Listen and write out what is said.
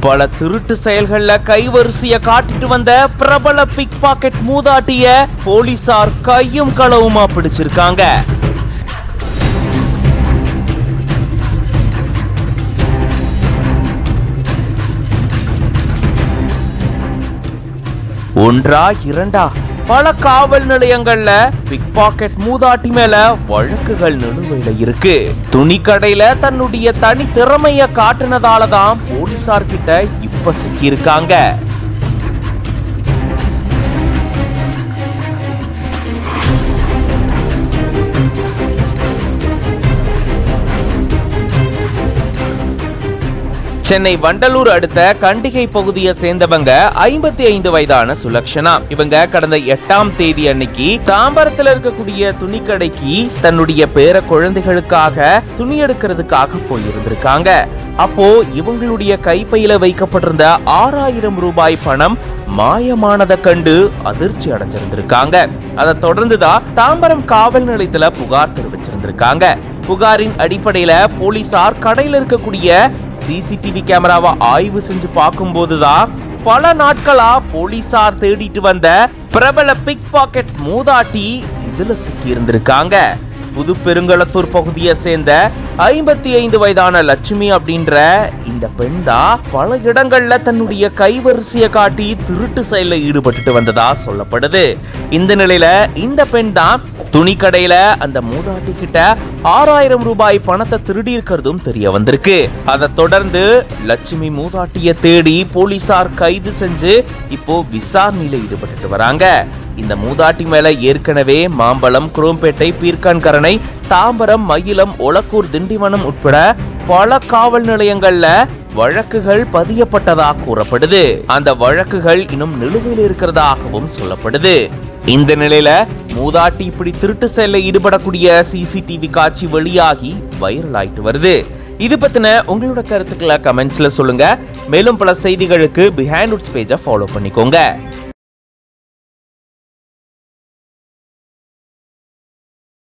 பல திருட்டு செயல்கள்ல கைவரிசைய காட்டிட்டு வந்த பிரபல பிக் பாக்கெட் மூதாட்டிய போலீசார் கையும் களவுமா பிடிச்சிருக்காங்க. ஒன்றா இரண்டா பல காவல் நிலையங்கள்ல பிக் பாக்கெட் மூதாட்டி மேல வழக்குகள் நிலுவையில இருக்கு. துணி கடையில தன்னுடைய தனி திறமைய காட்டுனதாலதான் போலீசார் கிட்ட இப்ப சிக்கி இருக்காங்க. சென்னை வண்டலூர் அடுத்த கண்டிகை பகுதியை சேர்ந்தவங்க 55 வயதான சுலக்ஷனா. இவங்க கடந்த 8ஆம் தேதி அன்னைக்கு தாம்பரத்துல இருக்கக்கூடிய துணிக்கடைக்கு தன்னுடைய பேர குழந்தைகளுக்காக துணி எடுக்கிறதுக்காக போயிருந்திருக்காங்க. அப்போ இவங்களுடைய கைப்பையில வைக்கப்பட்டிருந்த 6000 ரூபாய் பணம் மாயமானதை கண்டு அதிர்ச்சி அடைஞ்சிருந்திருக்காங்க. அதை தொடர்ந்துதான் தாம்பரம் காவல் நிலையத்துல புகார் தெரிவிச்சிருந்திருக்காங்க. புகாரின் அடிப்படையில போலீசார் கடையில் இருக்கக்கூடிய சிசிடிவி கேமராவை ஆய்வு செஞ்சு பார்க்கும் போதுதான் பல நாட்களா போலீசார் தேடிட்டு வந்த பிரபல பிக் பாக்கெட் மூதாட்டி இதுல சிக்கி இருந்திருக்காங்க. புது பெருங்களத்தூர் பகுதியை சேர்ந்த 55 வயதான லட்சுமி அப்படின்ற இந்த பெண் தான் பல இடங்கள்ல தன்னுடைய கைவரிசைய காட்டி திருட்டு செயல்ல ஈடுபட்டு வந்ததா சொல்லப்படுது. இந்த நிலையில இந்த பெண் தான் துணி கடையில அந்த மூதாட்டி கிட்ட 6000 ரூபாய் பணத்தை திருடி இருக்கிறதும் தெரிய வந்திருக்கு. அதை தொடர்ந்து லட்சுமி மூதாட்டிய தேடி போலீசார் கைது செஞ்சு இப்போ விசாரணையில ஈடுபட்டு வராங்க. இந்த மூதாட்டி மேல ஏற்கனவே மாம்பலம், குரோம்பேட்டை, பீர்க்கான்கரணை, தாம்பரம், மயிலம், ஒலக்கூர், திண்டிவனம் உட்பட பல காவல் நிலையங்கள்ல வழக்குகள் பதியப்பட்டதா கூறப்படுது. அந்த வழக்குகள் இன்னும் நிலுவையில் இருக்கிறதாகவும் சொல்லப்படுது. இந்த நிலையில மூதாட்டி இப்படி திருட்டு செயல்ல ஈடுபடக்கூடிய சிசிடிவி காட்சி வெளியாகி வைரல் ஆயிட்டு வருது. இது பத்தின உங்களோட கருத்துக்களை கமெண்ட்ஸ்ல சொல்லுங்க. மேலும் பல செய்திகளுக்கு பிஹைண்ட் வுட்ஸ் பேஜை ஃபாலோ பண்ணிக்கோங்க.